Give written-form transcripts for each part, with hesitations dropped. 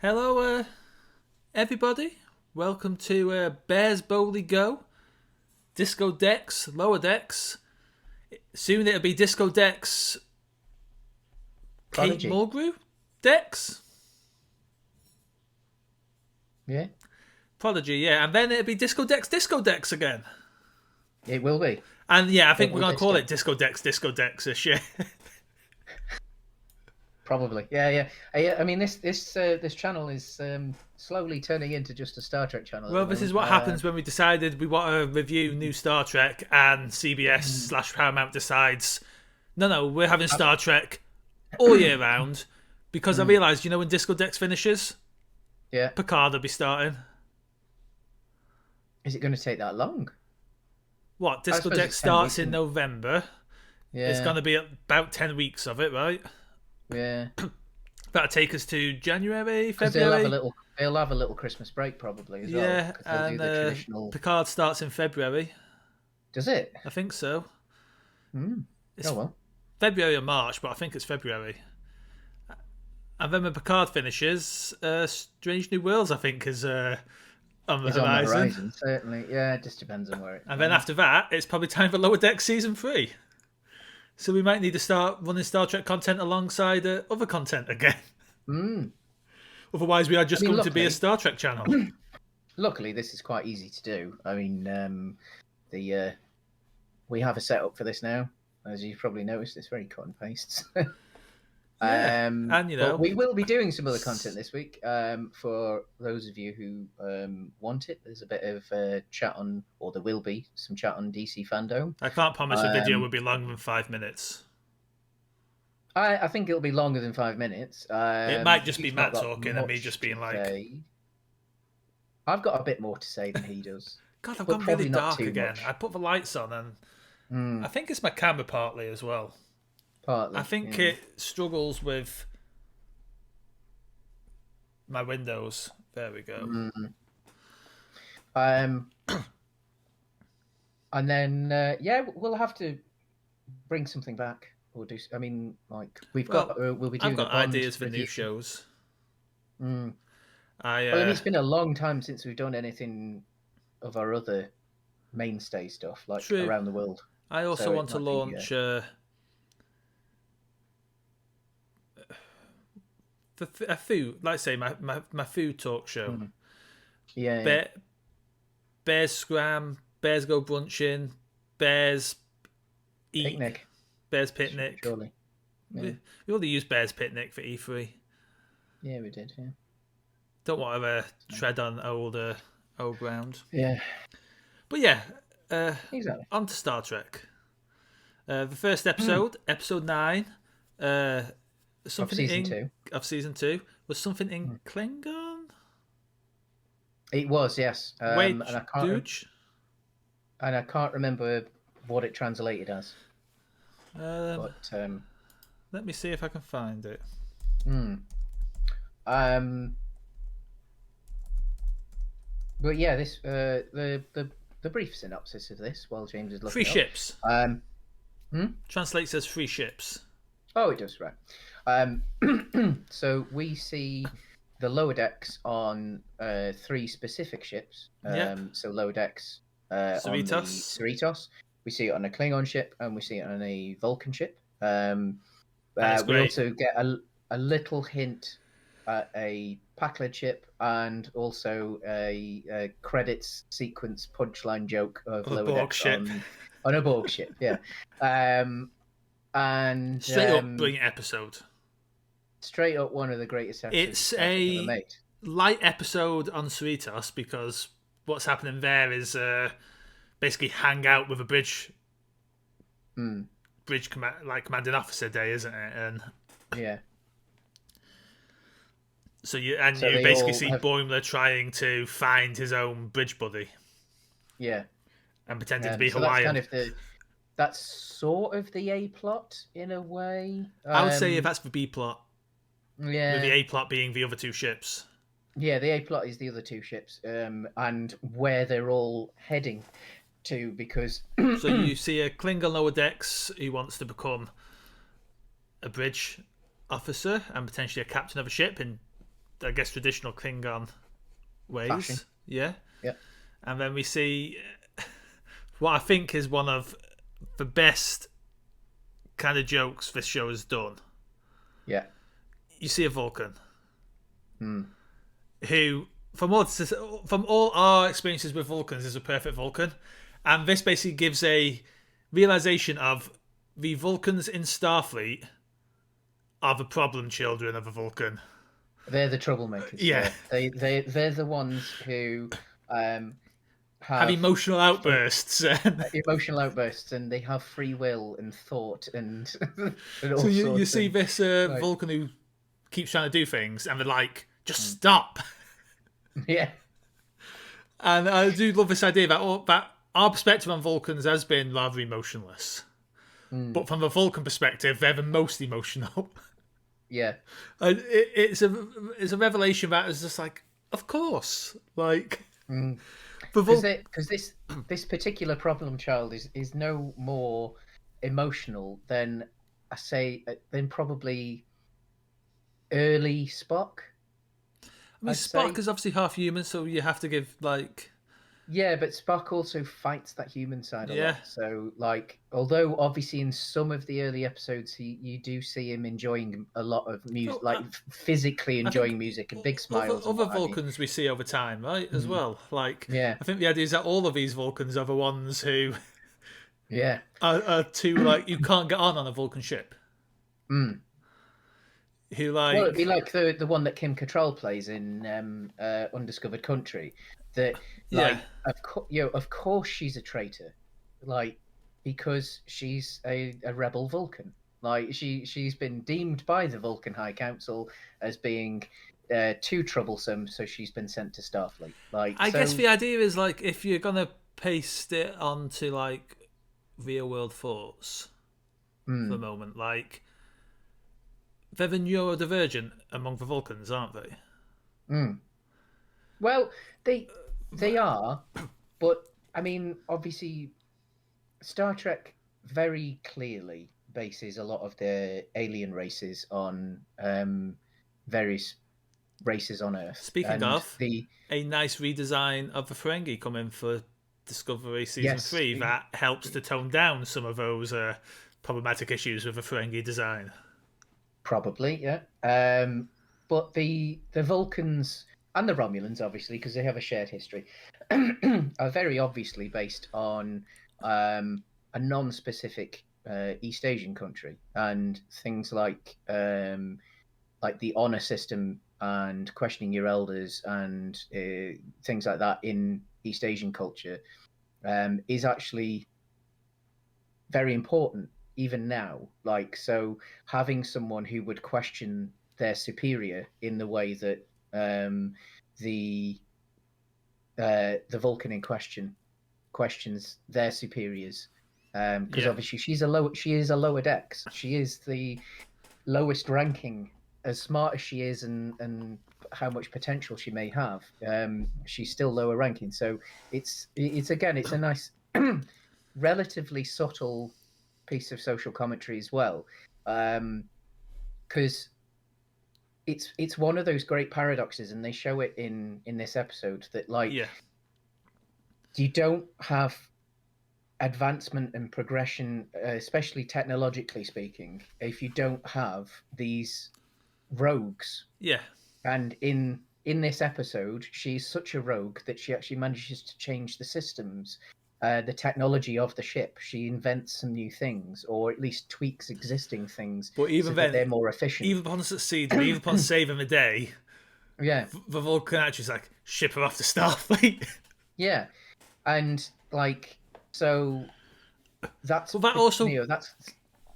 Hello, everybody. Welcome to Bears Bowley Go, Disco Decks, Lower Decks. Soon it'll be Disco Decks, Kate Prodigy. Mulgrew Decks. Yeah, Prodigy, yeah. And then it'll be Disco Decks again. it will be. And yeah, I think we're Double going to call disco. it Disco Decks this year. Probably. Yeah. I mean, this channel is slowly turning into just a Star Trek channel. Well, this is what happens when we decided we want to review new Star Trek and CBS/Paramount decides, no, we're having Star Trek all year round because I realised, when Disco Decks finishes, Yeah. Picard will be starting. Is it going to take that long? What, Disco suppose Decks it's 10 starts weeks, in November. Yeah. It's going to be about 10 weeks of it, right? Yeah. That'll take us to January, 'Cause February. they'll have a little Christmas break probably as well. Yeah, 'Cause they'll and do the traditional. Picard starts in February. Does it? I think so. It's Oh well. February or March, but I think it's February. And then when Picard finishes, Strange New Worlds, I think, is on the It's horizon. on the horizon, certainly. Yeah, it just depends on where it's. And then after that, it's probably time for Lower Decks Season 3. So we might need to start running Star Trek content alongside other content again. Otherwise, we are just going to be a Star Trek channel. Luckily, this is quite easy to do. I mean, we have a setup for this now. As you've probably noticed, it's very cut and paste. Yeah. And, but we will be doing some other content this week. For those of you who want it, there's a bit of chat on, or there will be some chat on DC Fandom. I can't promise a video will be longer than 5 minutes. I think it'll be longer than 5 minutes. It might just be Matt talking and me just being like... I've got a bit more to say than he does. God, I've gone really dark again. Much. I put the lights on and I think it's my camera partly as well. Partly, I think it struggles with my windows. There we go. And then we'll have to bring something back or do. I mean, like we'll be doing. I've got ideas for new shows. Well, I mean, it's been a long time since we've done anything of our other mainstay stuff, like around the world. I also want to launch a food, let's say my food talk show. Bears scram, Bears go brunching, Bears eat, picnic, Bears picnic. Surely, we already used Bears picnic for E3. Yeah, we did. Yeah. Don't want to tread on old ground. Yeah. But yeah, exactly. On to Star Trek. The first episode, episode 9, something of season 2 was something in Klingon. It was, yes. Wait, and I can't remember what it translated as. Let me see if I can find it. But yeah, this the brief synopsis of this, while James is looking. 3 ships. Translates as 3 ships. Oh, it does, right. So we see the lower decks on 3 specific ships. So lower decks on the Cerritos. We see it on a Klingon ship, and we see it on a Vulcan ship. We also get a little hint at a Packard ship, and also a credits sequence punchline joke of lower decks on a Borg ship. Yeah. And straight up brilliant episode. Straight up one of the greatest episodes it's ever made. Light episode on Cerritos because what's happening there is basically hang out with a bridge commanding officer day, isn't it? And yeah. So you basically see Boimler trying to find his own bridge buddy. Yeah. And pretending to be Hawaiian. That's sort of the A plot in a way. I would say that's the B plot. Yeah. With the A plot being the other 2 ships. Yeah, the A plot is the other 2 ships, and where they're all heading to, because so you see a Klingon lower decks who wants to become a bridge officer and potentially a captain of a ship in I guess, traditional Klingon Fashion. ways. Yeah. Yeah. And then we see what I think is one of the best kind of jokes this show has done. Yeah. You see a Vulcan Hmm. who, from all our experiences with Vulcans, is a perfect Vulcan, and this basically gives a realization of the Vulcans in Starfleet are the problem children of a Vulcan. They're the troublemakers. Yeah. Yeah. They're the ones who um, Have have emotional outbursts. emotional outbursts, and they have free will and thought and and So all you sorts see of this like. Vulcan who keeps trying to do things, and they're like, just Mm. stop. Yeah. And I do love this idea that our perspective on Vulcans has been rather emotionless. Mm. But from the Vulcan perspective, they're the most emotional. Yeah. And it's a revelation that is just like, of course, like Mm. the Because this particular problem child is no more emotional than than probably early Spock. I mean, I'd Spock say. is obviously half human, so you have to give like, Yeah, but Spock also fights that human side a yeah. lot. So, like, although obviously in some of the early episodes, you do see him enjoying a lot of music, So like physically I think enjoying music and big smiles and other what have you. Vulcans we see over time, right, as Mm. well. Like, Yeah, I think the idea is that all of these Vulcans are the ones who yeah. are too like you can't get on a Vulcan ship. Mm. Who Well, it'd be like, like the one that Kim Cattrall plays in Undiscovered Country. That yeah. of course she's a traitor, like because she's a rebel Vulcan. Like she's been deemed by the Vulcan High Council as being too troublesome, so she's been sent to Starfleet. Like I guess so, the idea is like if you're gonna paste it onto like real world thoughts for a mm, moment, like they're the neurodivergent among the Vulcans, aren't they? mm. Well, they are, but I mean, obviously Star Trek very clearly bases a lot of the alien races on various races on Earth, Speaking and of, the a nice redesign of the Ferengi coming for Discovery season yes, 3 that helps to tone down some of those problematic issues with the Ferengi design. probably yeah. But the Vulcans and the Romulans, obviously, because they have a shared history, are very obviously based on a non-specific East Asian country and things like the honor system and questioning your elders and things like that in East Asian culture is actually very important even now. Like, so having someone who would question their superior in the way that um, the the Vulcan in question questions their superiors, because Yeah. obviously she is a lower decks. She is the lowest ranking, as smart as she is and how much potential she may have, she's still lower ranking. So it's again, it's a nice, relatively subtle piece of social commentary as well, because it's one of those great paradoxes, and they show it in this episode that like Yeah. you don't have advancement and progression, especially technologically speaking, if you don't have these rogues. Yeah. And in this episode, she's such a rogue that she actually manages to change the systems, the technology of the ship. She invents some new things, or at least tweaks existing things But so even that then, they're more efficient. even upon succeeding, even upon saving the day, Yeah, the Vulcan actually is like, ship her off to Starfleet. yeah, and like so that's But that also,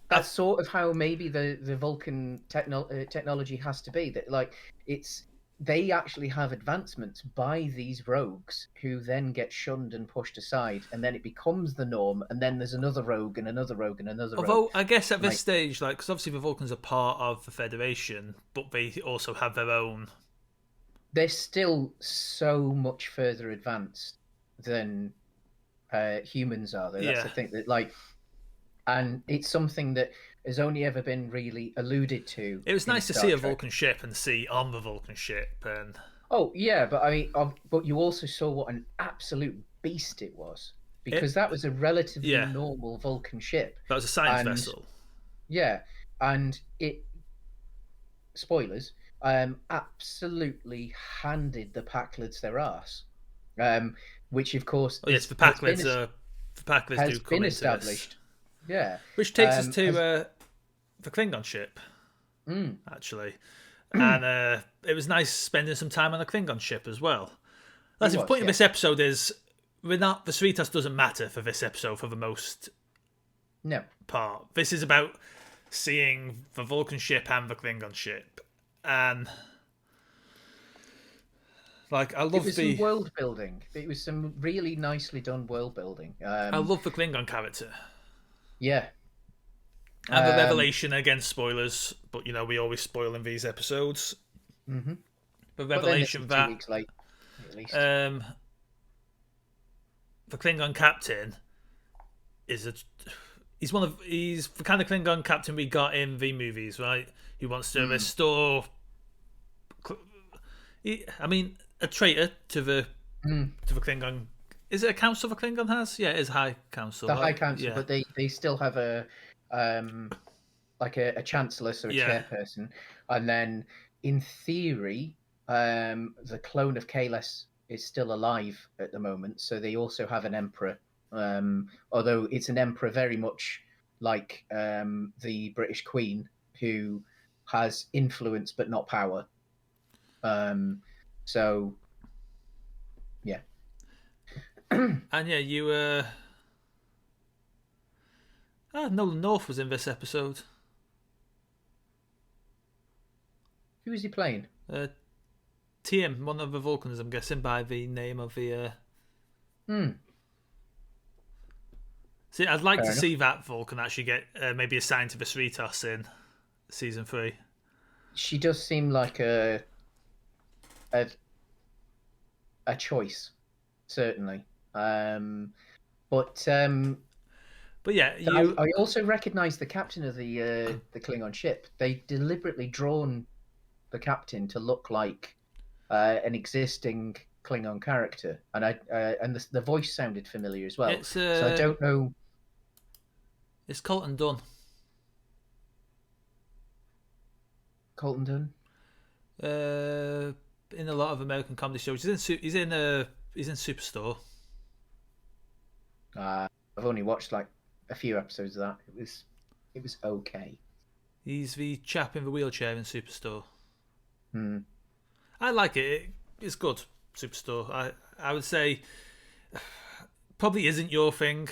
that's sort of how maybe the Vulcan technology has to be. That like it's they actually have advancements by these rogues who then get shunned and pushed aside, and then it becomes the norm. And then there's another rogue and another rogue and another rogue. although I guess at this Like stage, like, because obviously the Vulcans are part of the Federation, but they also have their own. they're still so much further advanced than humans are. Though that's Yeah. the thing that like and it's something that has only ever been really alluded to It was in nice to see Star a Trek. Vulcan ship and see on the Vulcan ship, and Oh yeah, but I mean, but you also saw what an absolute beast it was, it, because that was a relatively yeah, normal Vulcan ship, that was a science and vessel. yeah, and it, spoilers, absolutely handed the Packlids their arse, um, which of course Oh yes, the has been Packlids are the Packlids has do come been into this, established. Yeah, which takes us to has the Klingon ship mm. actually, and it was nice spending some time on the Klingon ship as well. It That's the was, point of yeah. this episode is we're not the Sweetas doesn't matter for this episode for the most No, part. This is about seeing the Vulcan ship and the Klingon ship, and like it was some world building. It was some really nicely done world building. I love the Klingon character. Yeah, And the um, revelation, again, spoilers, but you know, we always spoil in these episodes. hmm The but then this is revelation 2 weeks that late, at least. um, the Klingon captain is he's the kind of Klingon captain we got in the movies, right? Who wants to Mm. restore. I mean, a traitor to the Mm. Klingon. Is it a council the Klingon has? Yeah, it is High Council, The High right? Council, Yeah, but they still have um, like a chancellor, so a yeah. chairperson, and then in theory, the clone of Kahless is still alive at the moment, so they also have an emperor. Although it's an emperor very much like the British Queen, who has influence but not power. So yeah. And yeah, you Nolan North was in this episode. Who is he playing? TM, one of the Vulcans, I'm guessing by the name of the. Hmm. See, I'd like Fair to enough. see that Vulcan actually get maybe assigned to the Sritas in season 3. She does seem like a a choice, certainly. But But yeah, I, you. I also recognise the captain of the Klingon ship. They deliberately drawn the captain to look like an existing Klingon character, and and the voice sounded familiar as well. It's So I don't know. it's Colton Dunn. Colton Dunn. In a lot of American comedy shows. He's in Superstore. I've only watched like a few episodes of that. It was okay. He's the chap in the wheelchair in Superstore. Hmm. I like it. It's good. Superstore. I would say probably isn't your thing,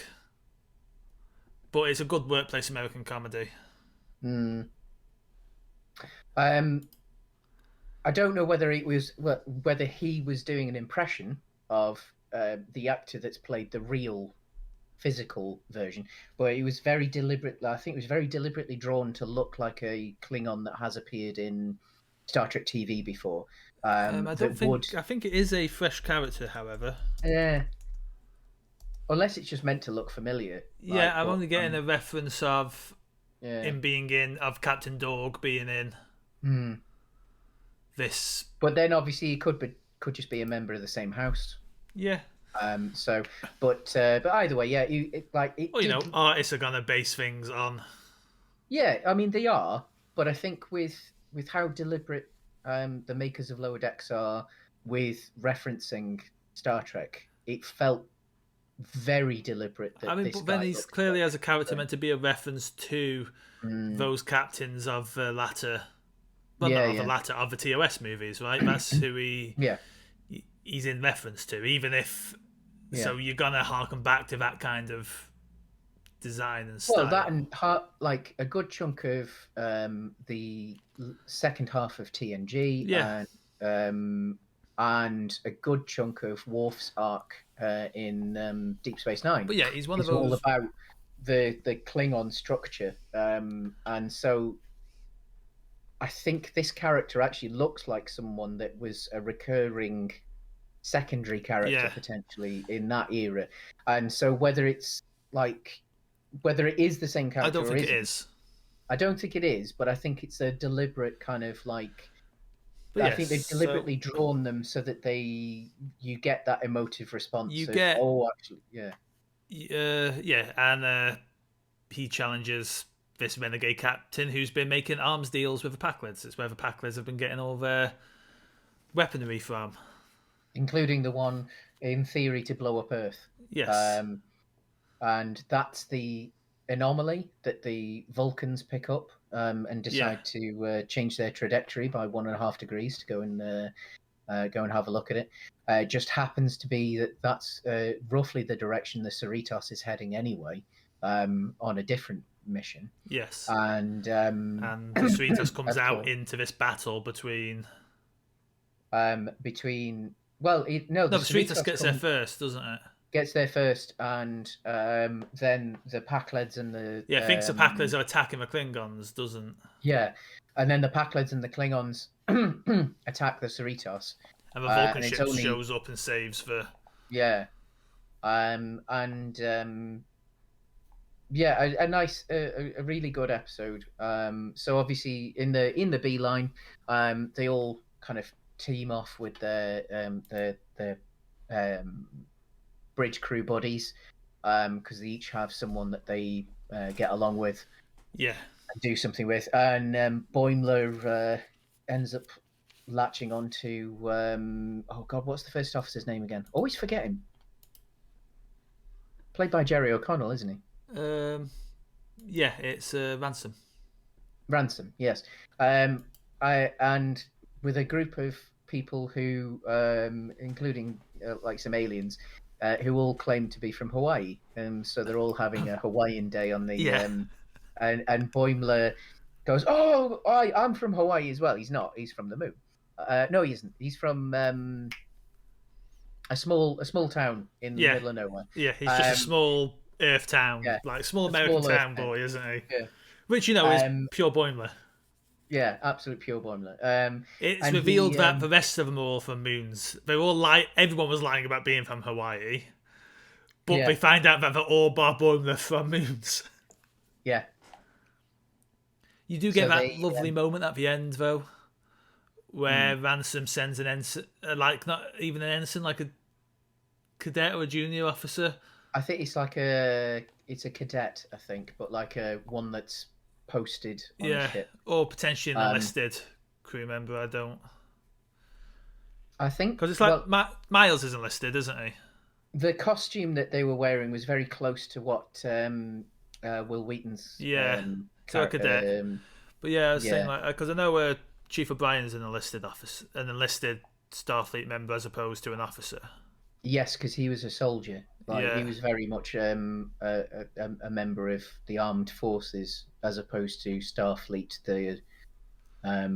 but it's a good workplace American comedy. Hmm. I don't know whether he was doing an impression of the actor that's played the real physical version, but it was very deliberate. I think it was very deliberately drawn to look like a Klingon that has appeared in Star Trek TV before. I don't That would, think. I think it is a fresh character, however. unless it's just meant to look familiar. Yeah, I'm But only getting a reference of yeah. him being in, of Captain Dog being in Hmm. this. But then obviously he could just be a member of the same house. Yeah. So, but either way, yeah, it Well, you did. know, artists are gonna base things on. Yeah, I mean they are, but I think with how deliberate the makers of Lower Decks are with referencing Star Trek, it felt very deliberate I that mean, this but then guy he's looked clearly like. as a character meant to be a reference to Mm, those captains of the latter. Well, yeah, not of the yeah, latter of the TOS movies, right? That's who yeah, he's in reference to, even if. yeah. So you're gonna harken back to that kind of design and Well, that style. and like a good chunk of the second half of TNG Yeah, and a good chunk of Worf's arc in Deep Space Nine but yeah, he's one of is all those. about the Klingon structure, and so I think this character actually looks like someone that was a recurring secondary character Yeah, potentially in that era, and so whether it's like whether it is the same I character don't or think it isn't. is. I don't think it is, but I think it's a deliberate kind of like. But I yes, think they've so deliberately drawn them so that you get that emotive response you of, get oh, actually, yeah. yeah, and he challenges this renegade captain who's been making arms deals with the Packlids. It's where the Packlids have been getting all their weaponry from. Including the one in theory to blow up Earth. Yes. And that's the anomaly that the Vulcans pick up and Yeah. decide to change their trajectory by 1.5 degrees to go and have a look at it. It just happens to be that that's roughly the direction the Cerritos is heading anyway, on a different mission. Yes. And the Cerritos comes of out course, into this battle between. well, no, No, the the Cerritos Cerritos gets there first, doesn't it? gets there first, and then the Packleds and Yeah, thinks the Packlids are attacking the Klingons, doesn't? yeah, and then the Packleds and the Klingons attack the Cerritos, And the Vulcan and it's ship only shows up and saves the. yeah, and yeah, a nice, a really good episode. So obviously in the B line, they all kind of team off with their bridge crew buddies, because they each have someone that they get along with. Yeah. And do something with, and Boimler ends up latching onto. Oh God, what's the first officer's name again? Always forget him. Played by Jerry O'Connell, isn't he? Yeah, it's Ransom. Ransom, yes. And with a group of people who, including like some aliens, who all claim to be from Hawaii, so they're all having a Hawaiian day on the. Yeah. And Boimler goes, "Oh, I'm from Hawaii as well." He's not. He's from the moon. No, he isn't. He's from a small town in the middle of nowhere. Yeah, he's just a small Earth town, Yeah, like small American small town boy, isn't he? Yeah. Which is pure Boimler. Yeah, absolute pure Boimler. It's revealed that the rest of them are all from moons. They all everyone was lying about being from Hawaii, but they find out that they're all bar Boimler from moons. Yeah. You do get that lovely moment at the end, though, where Ransom sends an ensign, like not even an ensign, like a cadet or a junior officer. I think it's like it's a cadet, I think, but like one that's posted on a ship. Or potentially an enlisted crew member. I think because it's like Miles is enlisted, isn't he? The costume that they were wearing was very close to what Will Wheaton's cadet. But yeah, I was saying like because I know Chief O'Brien is an enlisted officer, an enlisted Starfleet member as opposed to an officer. Yes, because he was a soldier. He was very much a member of the armed forces as opposed to Starfleet. I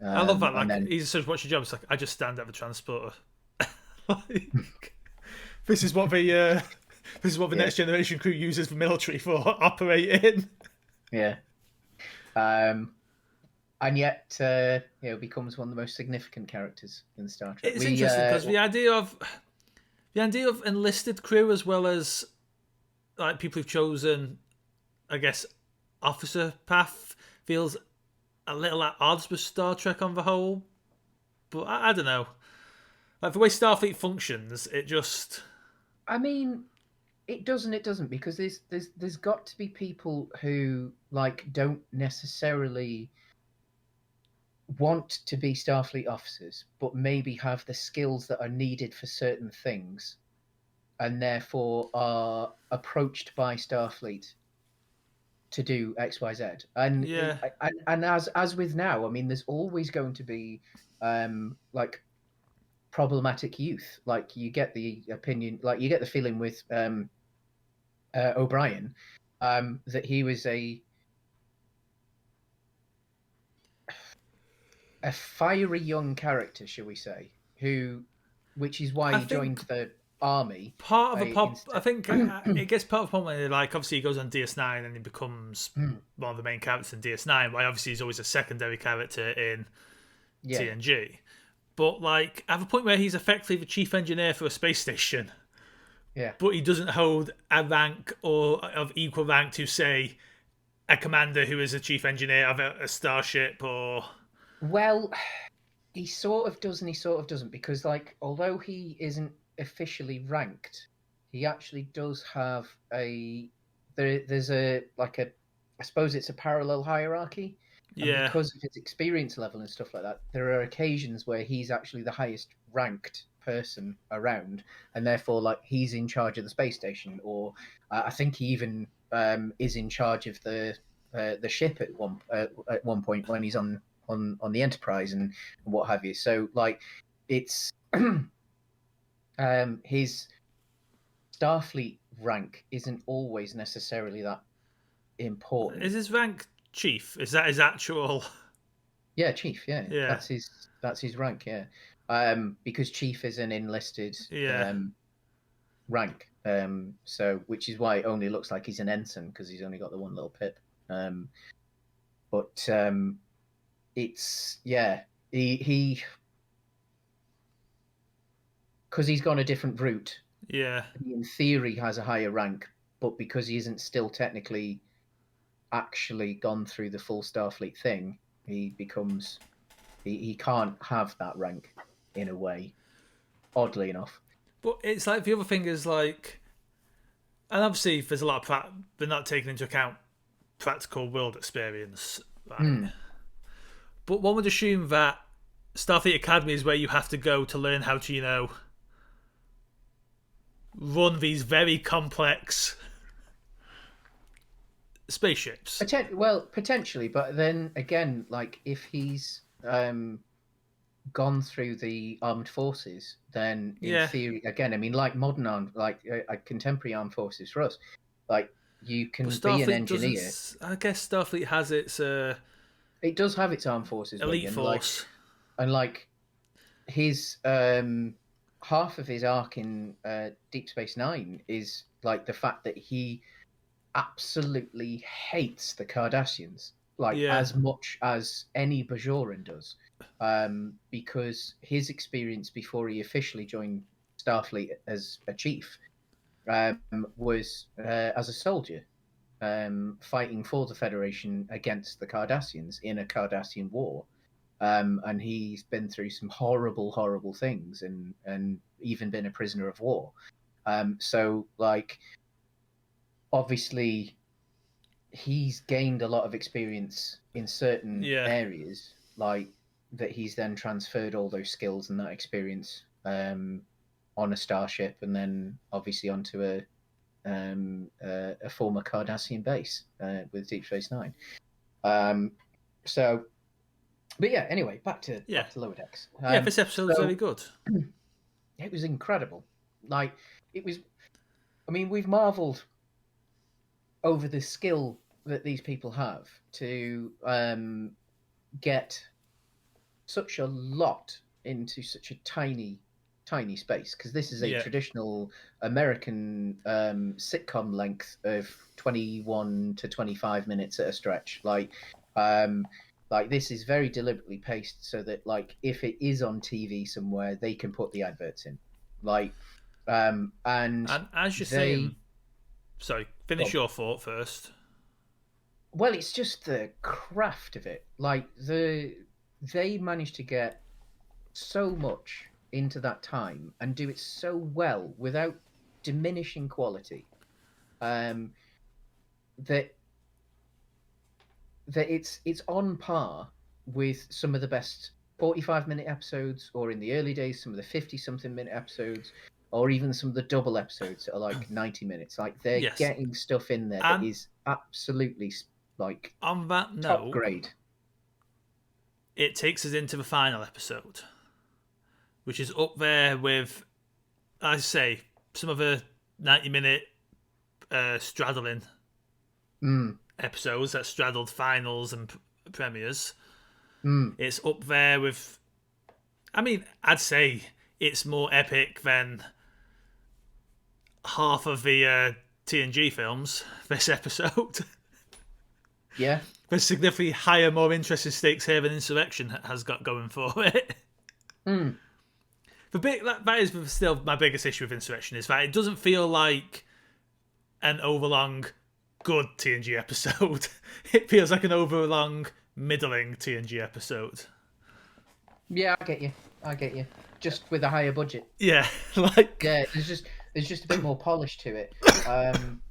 love that. Like then, he says, "What's your job?" It's like I just stand at the transporter. This is what the next generation crew uses the military for operating. Yeah. And yet, becomes one of the most significant characters in Star Trek. It's interesting because the idea of enlisted crew as well as like people who've chosen, I guess, officer path feels a little at odds with Star Trek on the whole. But I don't know. Like the way Starfleet functions, it just. I mean, it doesn't because there's got to be people who like don't necessarily want to be Starfleet officers, but maybe have the skills that are needed for certain things, and therefore are approached by Starfleet to do X, Y, Z. And and as with now, I mean, there's always going to be like problematic youth. Like you get the opinion, like you get the feeling with O'Brien that he was a fiery young character, shall we say, which is why he joined the army. Part of I think it gets part of the problem when like obviously he goes on DS9 and he becomes one of the main characters in DS9. Why obviously he's always a secondary character in TNG. But like at the point where he's effectively the chief engineer for a space station, Yeah. but he doesn't hold a rank or of equal rank to, say, a commander who is a chief engineer of a starship or. Well, he sort of does and he sort of doesn't, because like although he isn't officially ranked, he actually does have there's a like a I suppose it's a parallel hierarchy, and Yeah. because of his experience level and stuff like that, there are occasions where he's actually the highest ranked person around, and therefore like he's in charge of the space station, or I think he even is in charge of the ship at one point when he's on the Enterprise and what have you. So like it's his Starfleet rank isn't always necessarily that important. Is his rank chief? Is that his actual? Yeah, chief. Yeah, Yeah. that's his rank. Yeah, because chief is an enlisted Yeah. rank. So which is why it only looks like he's an ensign, because he's only got the one little pip. But it's yeah, he because he's gone a different route. Yeah. He in theory has a higher rank, but because he isn't still technically actually gone through the full Starfleet thing, he can't have that rank in a way. Oddly enough. But it's like the other thing is like, and obviously there's a lot of they're not taking into account practical world experience, right? But one would assume that Starfleet Academy is where you have to go to learn how to, run these very complex spaceships. Well, potentially, but then again, like if he's gone through the armed forces, then in theory, again, I mean, like modern armed, like contemporary armed forces for us, like you can be an engineer. I guess Starfleet has its it does have its armed forces elite force, like his half of his arc in Deep Space Nine is like the fact that he absolutely hates the Cardassians, like as much as any Bajoran does, because his experience before he officially joined Starfleet as a chief was as a soldier, fighting for the Federation against the Cardassians in a Cardassian war. And he's been through some horrible, horrible things, and even been a prisoner of war. So, like, obviously, he's gained a lot of experience in certain areas, like that he's then transferred all those skills and that experience on a starship, and then obviously onto a former Cardassian base with Deep Space Nine. So, but yeah, anyway, back to Lowerdecks. This episode was very good. It was incredible. Like, it was. I mean, we've marvelled over the skill that these people have to get such a lot into such a tiny space, because this is a traditional American sitcom length of 21 to 25 minutes at a stretch. Like this is very deliberately paced so that, like, if it is on TV somewhere, they can put the adverts in. Like, and as you're saying, sorry, finish your thought first. Well, it's just the craft of it. Like, they managed to get so much into that time and do it so well without diminishing quality. That it's on par with some of the best 45-minute episodes, or in the early days, some of the 50-something minute episodes, or even some of the double episodes that are like 90 minutes. Like, they're getting stuff in there that is absolutely, like, on that note, top grade. It takes us into the final episode, which is up there with, I say, some of the 90-minute straddling episodes that straddled finals and premieres. It's up there with, I mean, I'd say it's more epic than half of the TNG films, this episode. Yeah. There's significantly higher, more interesting stakes here than Insurrection has got going for it. that is still my biggest issue with Insurrection is that it doesn't feel like an overlong good TNG episode. It feels like an overlong middling TNG episode. Yeah, I get you. Just with a higher budget. Yeah, there's just a bit more polish to it.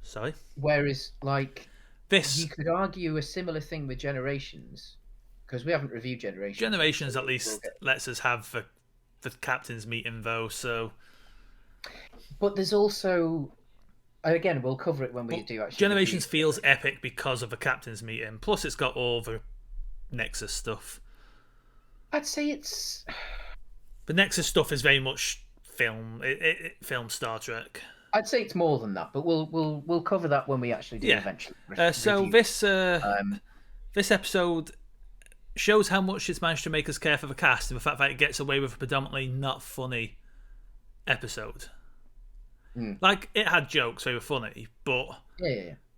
Sorry. Whereas, like, this, you could argue a similar thing with Generations, because we haven't reviewed Generations. Generations at least lets us have the captain's meeting though. So, but there's also, again, we'll cover it when we do actually. Generations feels epic because of the captain's meeting. Plus, it's got all the Nexus stuff. I'd say it's. The Nexus stuff is very much film. It films Star Trek. I'd say it's more than that, but we'll cover that when we actually do eventually. So this episode shows how much it's managed to make us care for the cast, and the fact that it gets away with a predominantly not funny episode. Like, it had jokes, they were funny, but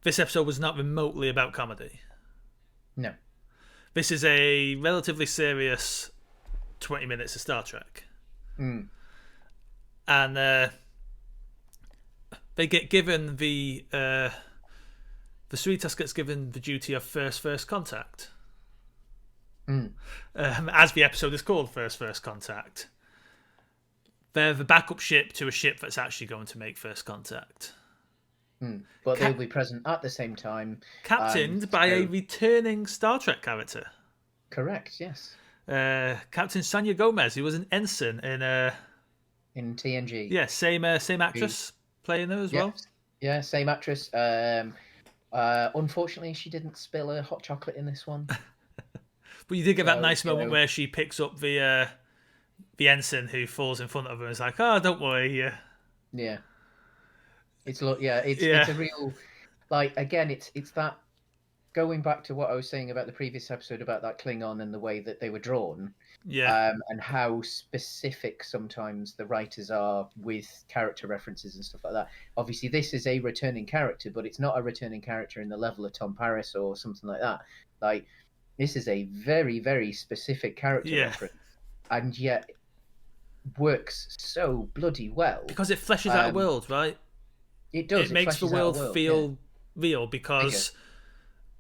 this episode was not remotely about comedy. No. This is a relatively serious 20 minutes of Star Trek. And they get given the Cerritos gets given the duty of first contact. As the episode is called, First Contact. They're the backup ship to a ship that's actually going to make first contact. But they'll be present at the same time. Captained by a returning Star Trek character. Correct, yes. Captain Sonia Gomez, who was an ensign in TNG. Yeah, same actress playing there as well. Yeah, same actress. Unfortunately, she didn't spill her hot chocolate in this one. But you did get that nice moment where she picks up the ensign who falls in front of her and is like, "Oh, don't worry." Yeah. It's a real, like, again, it's that, going back to what I was saying about the previous episode about that Klingon and the way that they were drawn, and how specific sometimes the writers are with character references and stuff like that. Obviously, this is a returning character, but it's not a returning character in the level of Tom Paris or something like that. Like, this is a very, very specific character reference, and yet works so bloody well because it fleshes out a world, right? It does. It makes the world feel real because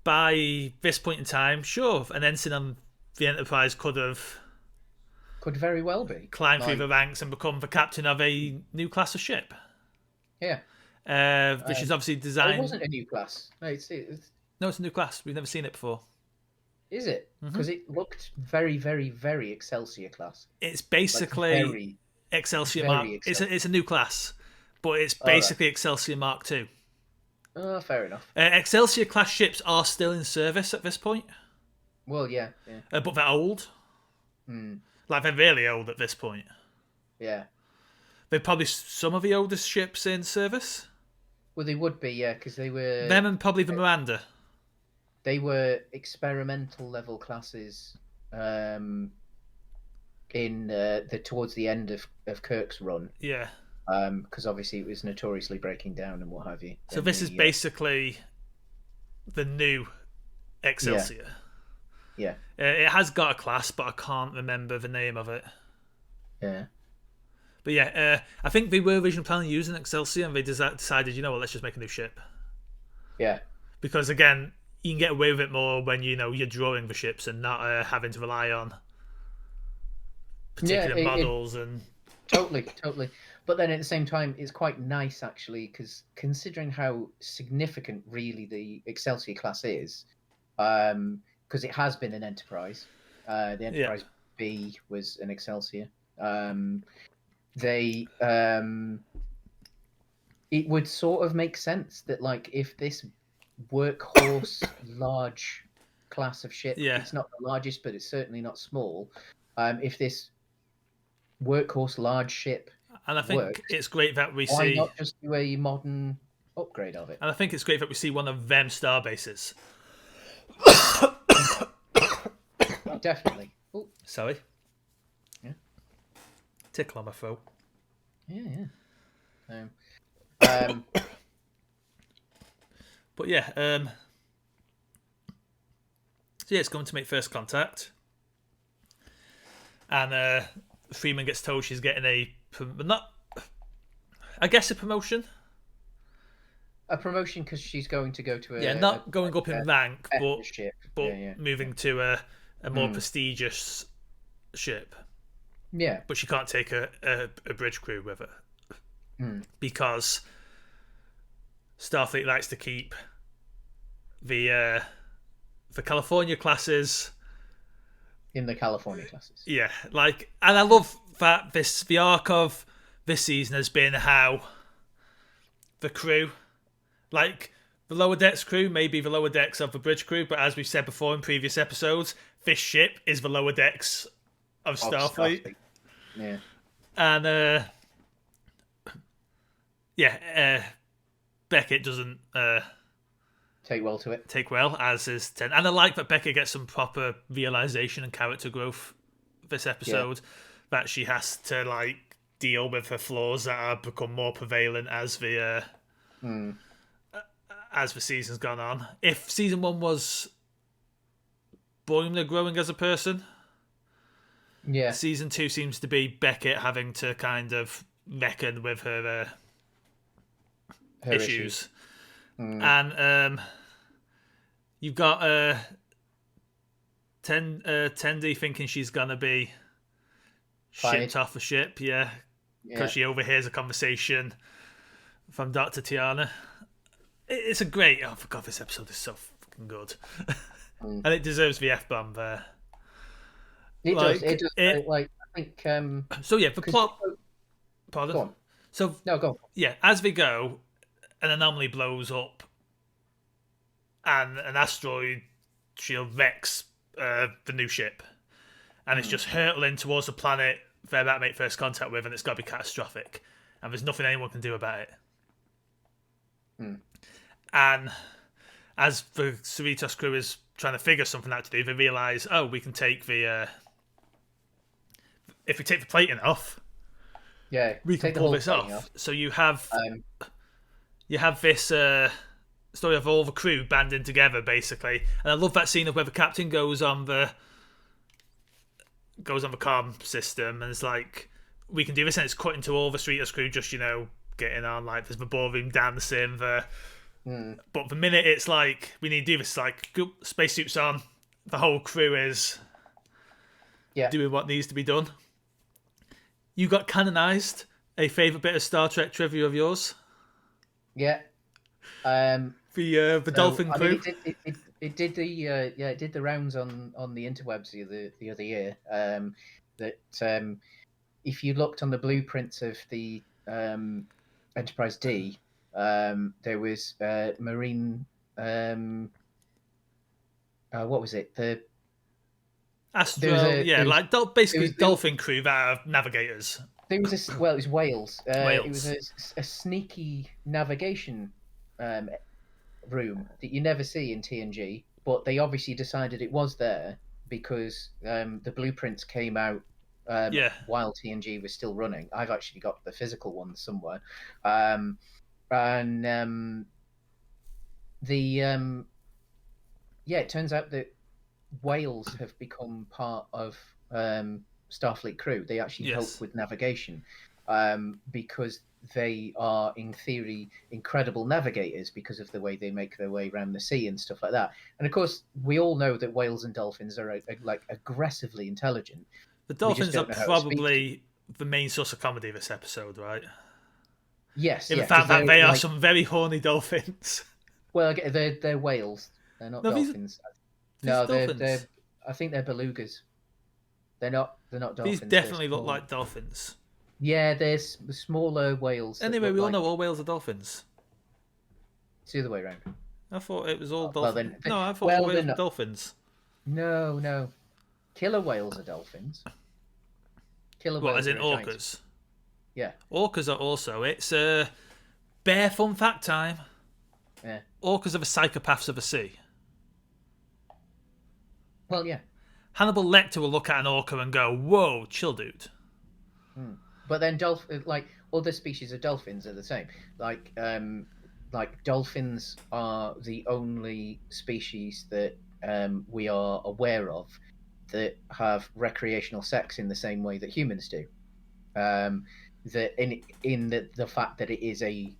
by this point in time, sure, an ensign on the Enterprise could very well be climbed through the ranks and become the captain of a new class of ship. Yeah, which is obviously designed. It wasn't a new class. No, it's a new class. We've never seen it before. Is it? Because it looked very, very, very Excelsior class. It's basically Excelsior Mark. It's a new class, but it's basically Excelsior Mark II. Oh, fair enough. Excelsior class ships are still in service at this point. Well, yeah. But they're old. Like, they're really old at this point. Yeah. They're probably some of the oldest ships in service. Well, they would be, yeah, because they were... Them and probably the Miranda. They were experimental level classes in towards the end of Kirk's run. Yeah. Because obviously it was notoriously breaking down and what have you. So this is basically the new Excelsior. Yeah. It has got a class, but I can't remember the name of it. Yeah. But yeah, I think they were originally planning on using Excelsior, and they decided, you know what, let's just make a new ship. Yeah. Because again, you can get away with it more when you're drawing the ships and not having to rely on particular models and. Totally. But then at the same time, it's quite nice actually, because considering how significant really the Excelsior class is, because it has been an Enterprise. The Enterprise B was an Excelsior. It would sort of make sense that, like, if this workhorse large class of ship, it's not the largest, but it's certainly not small. If this workhorse large ship, and I think it's great that we why see. not just do a modern upgrade of it? And I think it's great that we see one of them star bases. Definitely. Oh, sorry. Yeah. Tickle on my throat. Yeah. But yeah, so yeah, it's going to make first contact, and Freeman gets told she's getting a promotion. A promotion because she's going to go to not going up in rank, but ship. moving to a more prestigious ship. Yeah, but she can't take a bridge crew with her because Starfleet likes to keep the California classes in the California classes. Yeah, and I love that the arc of this season has been how the crew, like the lower decks crew, may be the lower decks of the bridge crew, but as we've said before in previous episodes, this ship is the lower decks of Starfleet. Yeah. And Beckett doesn't take well to it. As is Ten. And I like that Beckett gets some proper realization and character growth this episode. That she has to deal with her flaws that have become more prevalent as the season's gone on. If season 1 was boring her growing as a person, season 2 seems to be Beckett having to kind of reckon with her issues. And you've got Tendi thinking she's gonna be shipped off a ship, because she overhears a conversation from Dr. Tiana. It's a great. Oh, for God, this episode is so fucking good, and it deserves the F-bomb there. It does. I think. So the plot. Pardon. Go on. So no, go on. Yeah, as they go, an anomaly blows up, and an asteroid shield wrecks the new ship, and it's just hurtling towards the planet they're about to make first contact with, and it's got to be catastrophic, and there's nothing anyone can do about it. And as the Cerritos crew is trying to figure something out to do, they realise, we can take the if we take the plating off, we can pull this off. So you have this story of all the crew banding together, basically. And I love that scene of where the captain goes on the comm system, and it's like, we can do this, and it's cutting to all the Cerritos crew just getting on, there's the ballroom dancing. But the minute it's like, we need to do this, spacesuits on, the whole crew is doing what needs to be done. You got canonized. A favourite bit of Star Trek trivia of yours? Yeah. The dolphin crew. It did the rounds on the interwebs the other year. That if you looked on the blueprints of the Enterprise D, there was marine. What was it? The Astro. Basically dolphin crew that are navigators. There was it was whales. It was a sneaky navigation room that you never see in TNG, but they obviously decided it was there because the blueprints came out while TNG was still running. I've actually got the physical ones somewhere. It turns out that whales have become part of Starfleet crew. They actually help with navigation because they are, in theory, incredible navigators because of the way they make their way around the sea and stuff like that. And of course, we all know that whales and dolphins are aggressively intelligent. The dolphins are probably the main source of comedy this episode, right? Yes. In the fact that they are some very horny dolphins. Well, they're whales. They're not dolphins. They're I think they're belugas. They're not dolphins. These definitely look like dolphins. Yeah, there's smaller whales. Anyway, we all know all whales are dolphins. It's the other way around. I thought it was all dolphins. I thought all whales were dolphins. No. Killer whales are dolphins. What, as in orcas? Giants. Yeah. Orcas are also. It's bare fun fact time. Yeah. Orcas are the psychopaths of the sea. Well, yeah. Hannibal Lecter will look at an orca and go, "Whoa, chill, dude." But then other species of dolphins are the same. Dolphins are the only species that we are aware of that have recreational sex in the same way that humans do. that in the fact that it is a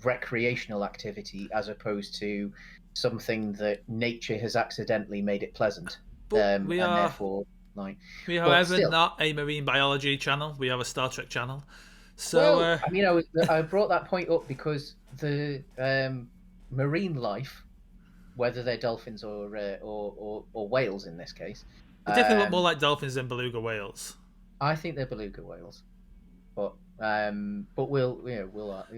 recreational activity as opposed to something that nature has accidentally made it pleasant, But and therefore like. we are, But however, still, not a marine biology channel. We are a Star Trek channel. So well, I mean, I brought that point up because the marine life, whether they're dolphins or whales in this case, they definitely look more like dolphins than beluga whales. I think they're beluga whales. But But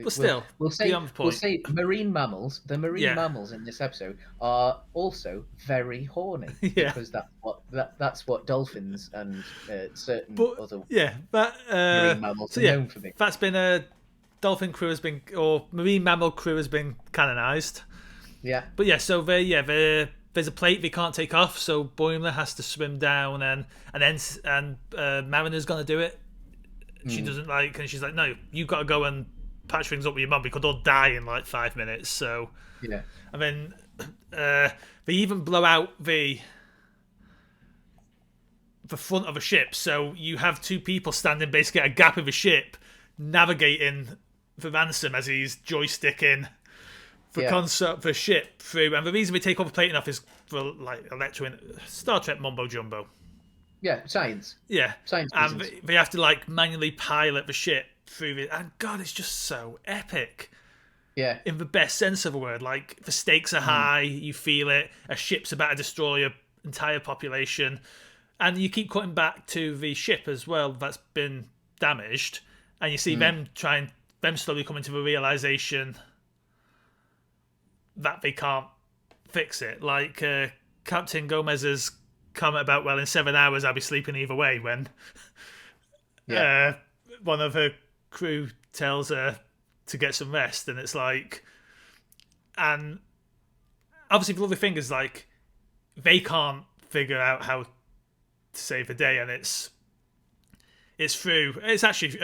still, beyond the we'll point. say marine mammals. The marine Yeah. mammals in this episode are also very horny Yeah. because that's what dolphins and certain But other yeah, marine mammals so are yeah, known for being. that's been a dolphin crew has been, or marine mammal crew has been canonized. Yeah. But yeah, so there's a plate they can't take off, so Boimler has to swim down, and Mariner's gonna do it. She doesn't like, and she's like, no, you got to go and patch things up with your mum because they'll die in like 5 minutes. So Yeah. and then they even blow out the front of a ship, so you have two people standing basically at a gap of a ship, navigating the Ransom as he's joysticking the concept the ship through. And the reason we take off the plating off is for like Star Trek mumbo jumbo. Yeah, science. Yeah, Science and reasons. they have to like manually pilot the ship through it. And God, it's just so epic. Yeah. In the best sense of the word, like the stakes are high, you feel it. A ship's about to destroy an entire population, and you keep cutting back to the ship as well that's been damaged, and you see them slowly coming to the realization that they can't fix it. Like Captain Gomez's comment about, well, in 7 hours I'll be sleeping either way, when one of her crew tells her to get some rest, and it's like, and obviously the other thing is like they can't figure out how to save the day, and it's actually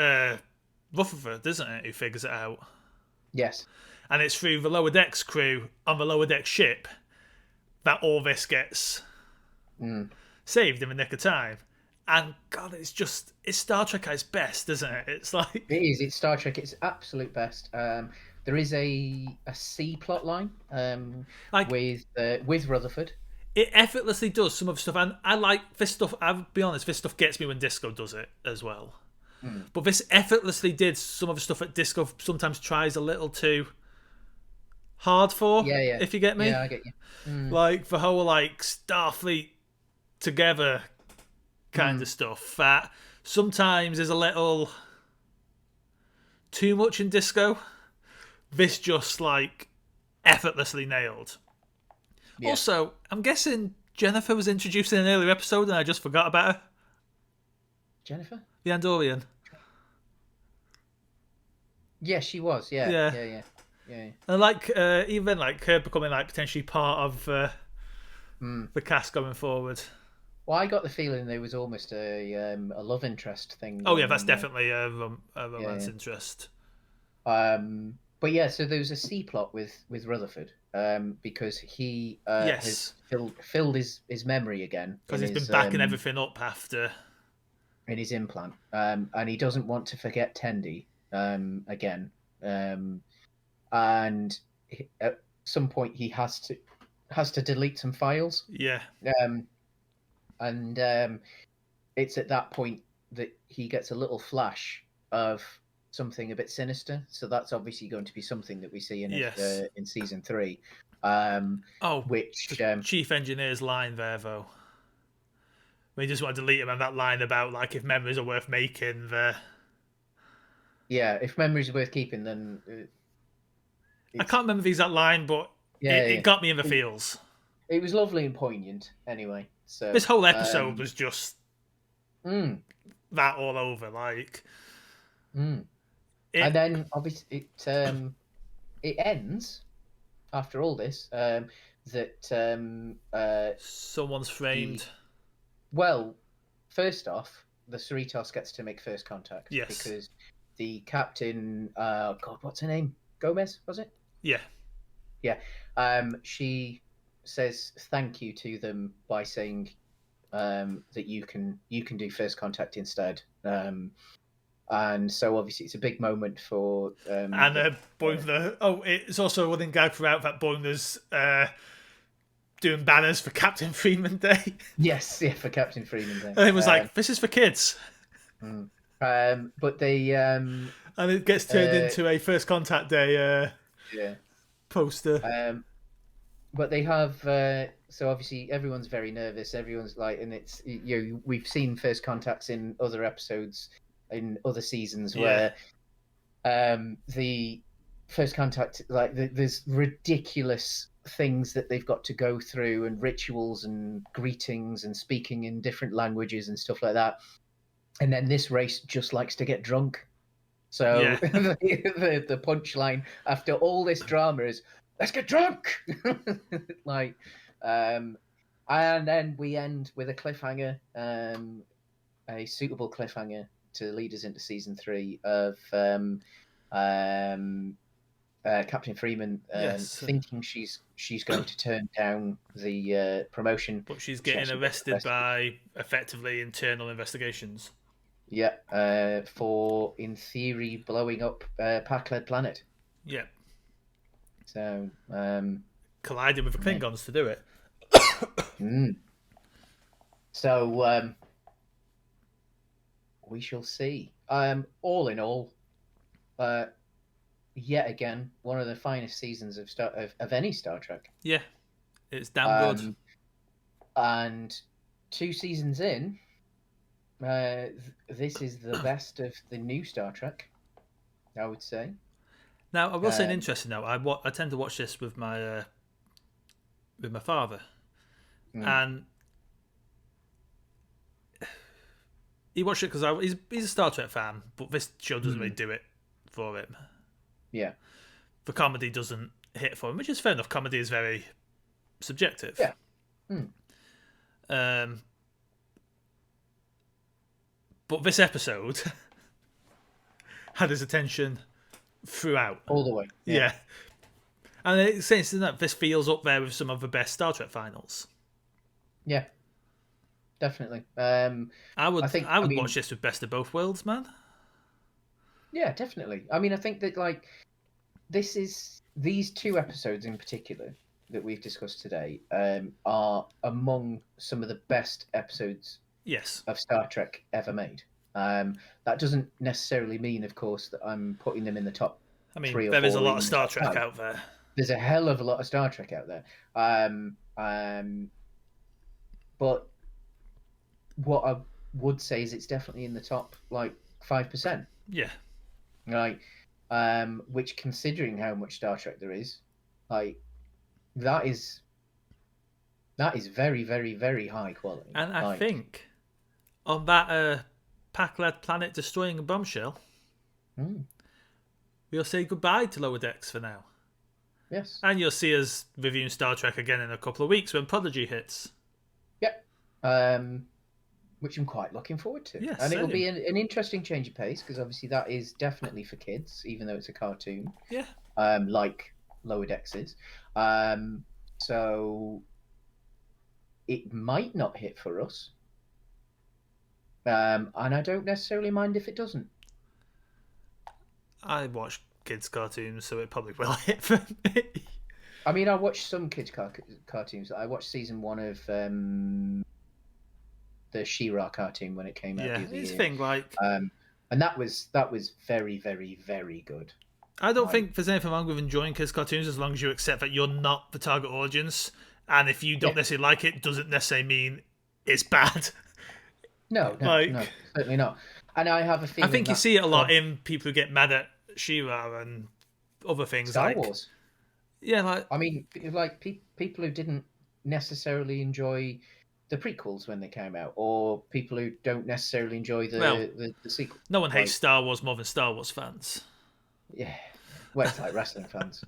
Rutherford, isn't it, who figures it out? Yes. And it's through the lower decks crew on the lower deck ship that all this gets saved in the nick of time. And God, it's Star Trek at its best, isn't it? It's like it is. It's Star Trek. It's absolute best. There is a C plot line like with Rutherford. It effortlessly does some of the stuff, and I like this stuff. I'll be honest, this stuff gets me when Disco does it as well. But this effortlessly did some of the stuff that Disco sometimes tries a little too hard for. Yeah. If you get me. Yeah, I get you. Like the whole like Starfleet together kind of stuff that sometimes is a little too much in Disco. This just like effortlessly nailed. Yeah. Also, I'm guessing Jennifer was introduced in an earlier episode and I just forgot about her. Jennifer? The Andorian. Yeah, she was. Yeah. And like even like her becoming like potentially part of the cast going forward. Well, I got the feeling there was almost a love interest thing. Oh yeah, that's definitely a romance interest. But yeah, so there was a C plot with Rutherford because he has filled his memory again because he's been backing everything up after in his implant, and he doesn't want to forget Tendi again, and at some point he has to delete some files. Yeah. And it's at that point that he gets a little flash of something a bit sinister. So that's obviously going to be something that we see in season 3. Which the chief engineer's line there though. We just want to delete him, and that line about like if memories are worth making, if memories are worth keeping, then I can't remember the exact line, but it got me in the feels. It was lovely and poignant, anyway. So this whole episode was just that all over, like. And then obviously it ends after all this that someone's framed. Well, first off, the Cerritos gets to make first contact. Yes, because the captain, God, what's her name? Gomez, was it? Yeah. She says thank you to them by saying that you can do first contact instead, And so obviously it's a big moment for And Boimler. It's also a running gag throughout that Boimler's doing banners for Captain Freeman Day. Yes, yeah, for Captain Freeman Day. And it was like, this is for kids. But they and it gets turned into a First Contact Day poster. But they have so obviously everyone's very nervous. Everyone's like, and it's we've seen First Contacts in other episodes in other seasons where the First Contact, like there's ridiculous things that they've got to go through and rituals and greetings and speaking in different languages and stuff like that. And then this race just likes to get drunk. So the punchline after all this drama is, let's get drunk. Like, and then we end with a cliffhanger, a suitable cliffhanger to lead us into season 3 of Captain Freeman thinking she's going to turn down the promotion, but she's getting arrested by effectively internal investigations. Yeah, for in theory blowing up Pac-Led Planet. Yeah. So colliding with the Klingons to do it. So we shall see. All in all, yet again, one of the finest seasons of any Star Trek. Yeah, it's damn good. And 2 seasons in, this is the best of the new Star Trek, I would say. Now, I will say an interesting note. I tend to watch this with my father, and he watched it because he's a Star Trek fan, but this show doesn't really do it for him. Yeah, the comedy doesn't hit for him, which is fair enough. Comedy is very subjective. Yeah. But this episode had his attention throughout. All the way. Yeah. And it's saying that this feels up there with some of the best Star Trek finals. Yeah. Definitely. I would watch this with best of both worlds, man. Yeah, definitely. I mean, I think that like these 2 episodes in particular that we've discussed today are among some of the best episodes of Star Trek ever made. That doesn't necessarily mean, of course, that I'm putting them in the top 3 or 4. There is a lot of Star Trek out there. There's a hell of a lot of Star Trek out there. But what I would say is it's definitely in the top, like, 5%. Yeah. Right. Which, considering how much Star Trek there is, like, that is very, very, very high quality. And I think on that Pac-Led Planet destroying a bombshell, we'll say goodbye to Lower Decks for now. Yes. And you'll see us reviewing Star Trek again in a couple of weeks when Prodigy hits. Yep. Which I'm quite looking forward to. Yes, and it'll be an interesting change of pace, because obviously that is definitely for kids, even though it's a cartoon. Yeah. Like Lower Decks is. So it might not hit for us. And I don't necessarily mind if it doesn't. I watch kids' cartoons, so it probably will hit for me. I mean, I watched some kids' cartoons. I watched season 1 of the She-Ra cartoon when it came out. Yeah, it's thing like, and that was very, very, very good. I don't think there's anything wrong with enjoying kids' cartoons as long as you accept that you're not the target audience, and if you don't necessarily like it, doesn't necessarily mean it's bad. No, certainly not. And I have a feeling. I think you see it a lot in people who get mad at She-Ra and other things. Star Wars. Yeah, like, I mean, like people who didn't necessarily enjoy the prequels when they came out, or people who don't necessarily enjoy the sequel. No one hates Star Wars more than Star Wars fans. Yeah, well, it's like wrestling fans.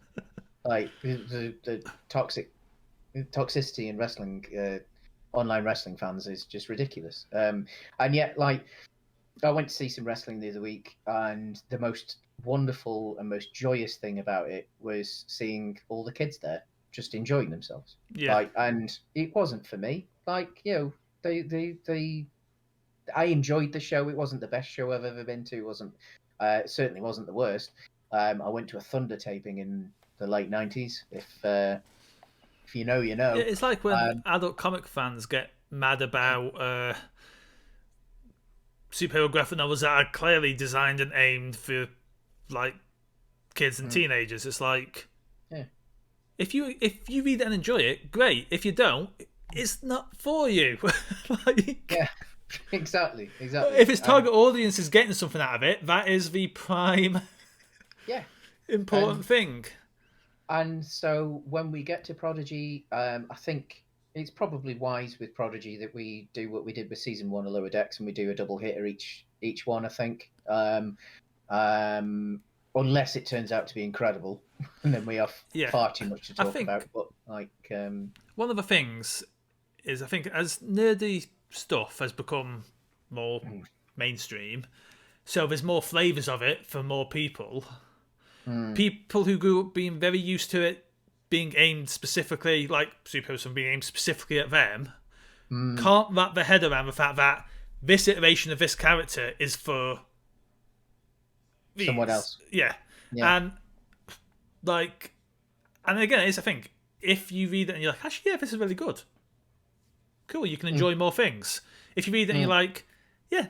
Like the toxicity in wrestling, online wrestling fans is just ridiculous. And yet, like, I went to see some wrestling the other week, and the most wonderful and most joyous thing about it was seeing all the kids there just enjoying themselves. Yeah. Like, and it wasn't for me. Like, you know, they I enjoyed the show. It wasn't the best show I've ever been to. It wasn't it certainly wasn't the worst. I went to a Thunder taping in the late 90s. If you know, you know. Yeah, it's like when adult comic fans get mad about superhero graphic novels that are clearly designed and aimed for like kids and teenagers. It's like, if you read it and enjoy it, great. If you don't, it's not for you. Like, yeah, exactly. If its target audience is getting something out of it, that is the prime important thing. And so when we get to Prodigy, I think it's probably wise with Prodigy that we do what we did with season 1 of Lower Decks, and we do a double hitter each one. I think, unless it turns out to be incredible, and then we have far too much to talk about. But like, one of the things is, I think, as nerdy stuff has become more mainstream, so there's more flavors of it for more people. People who grew up being very used to it being aimed specifically, like superheroes and being aimed specifically at them, can't wrap their head around the fact that this iteration of this character is for someone else. Yeah. And like, and again, it's a thing. If you read it and you're like, actually, this is really good, cool, you can enjoy more things. If you read it and you're like,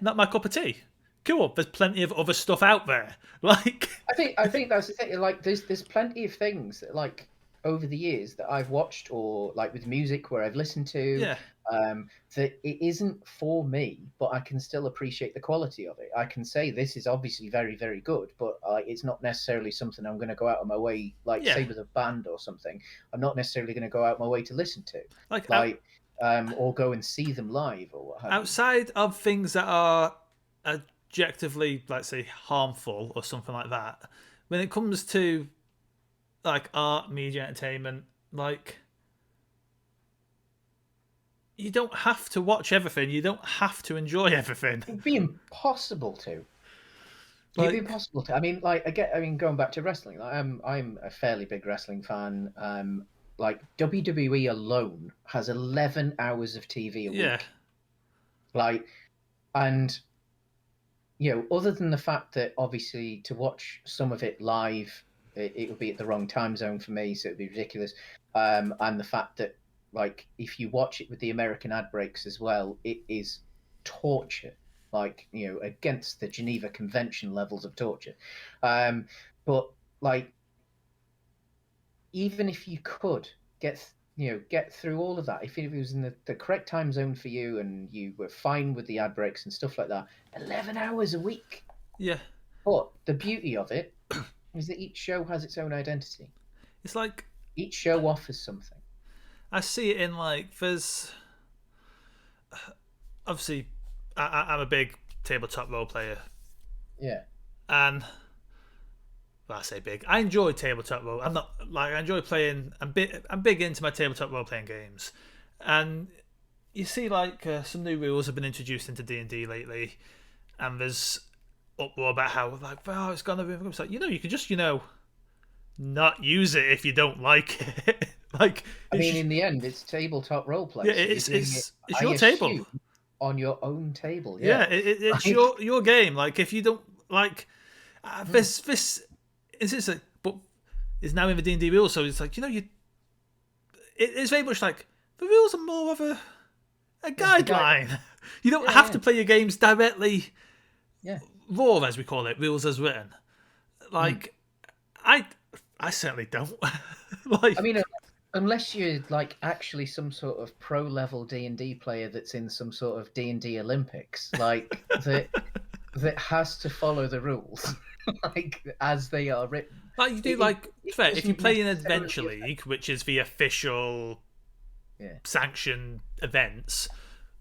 not my cup of tea, cool, there's plenty of other stuff out there. Like, I think that's the thing. Like, there's plenty of things that, like, over the years that I've watched, or like with music where I've listened to, that it isn't for me, but I can still appreciate the quality of it. I can say this is obviously very, very good, but it's not necessarily something I'm going to go out of my way, like say with a band or something. I'm not necessarily going to go out of my way to listen to, or go and see them live or what have you. Outside of things that are objectively, let's say, harmful or something like that, when it comes to like art, media, entertainment, like, you don't have to watch everything. You don't have to enjoy everything. It'd be impossible to. It'd be impossible to. I mean, going back to wrestling, like, I'm a fairly big wrestling fan. Like, WWE alone has 11 hours of TV a week. Like, and other than the fact that obviously to watch some of it live, it would be at the wrong time zone for me, so it'd be ridiculous. And the fact that, like, if you watch it with the American ad breaks as well, it is torture. Like, against the Geneva Convention levels of torture. But like, even if you could get through all of that, if it was in the correct time zone for you and you were fine with the ad breaks and stuff like that, 11 hours a week. Yeah. But the beauty of it is that each show has its own identity. It's like each show offers something. I see it in, like, there's obviously I'm a big tabletop role player. Yeah. And well, I say big. I enjoy tabletop role. I'm not like, I enjoy playing. I'm big into my tabletop role playing games, and you see, like, some new rules have been introduced into D&D lately, and there's uproar about how, like, well, it's gonna be. It's like, you can just not use it if you don't like it. Like, I mean, in the end, it's tabletop role play. Yeah, it's your table on your own table. Yeah, it's your game. Like, if you don't like this. It's like, but it's now in the D&D rules, so it's like, it's very much like the rules are more of a guideline. You don't have to play your games directly, raw, as we call it, rules as written. Like, I certainly don't. Like, I mean, unless you're like actually some sort of pro level D&D player that's in some sort of D&D Olympics, like that has to follow the rules. Like, as they are written. Like, you do, fair, if you play in Adventure League, which is the official sanctioned events,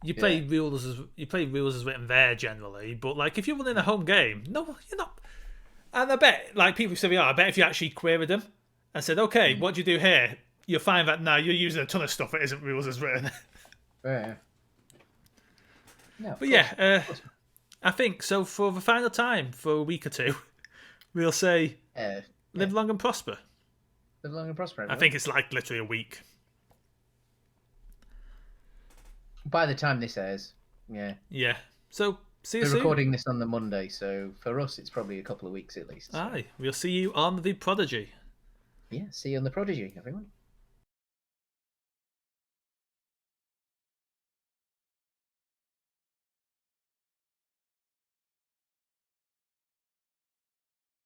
you play rules as written there generally. But, like, if you're running a home game, no, you're not. And I bet, like, people say, I bet if you actually queried them and said, okay, what do you do here? You'll find that now you're using a ton of stuff that isn't rules as written. Yeah. But I think so. For the final time, for a week or two, we'll say, live long and prosper. Live long and prosper. I think it's like literally a week. By the time this airs, yeah. So see you We're soon. recording this on the Monday, so for us it's probably a couple of weeks at least. So. Aye, we'll see you on the Prodigy. Yeah, see you on the Prodigy, everyone.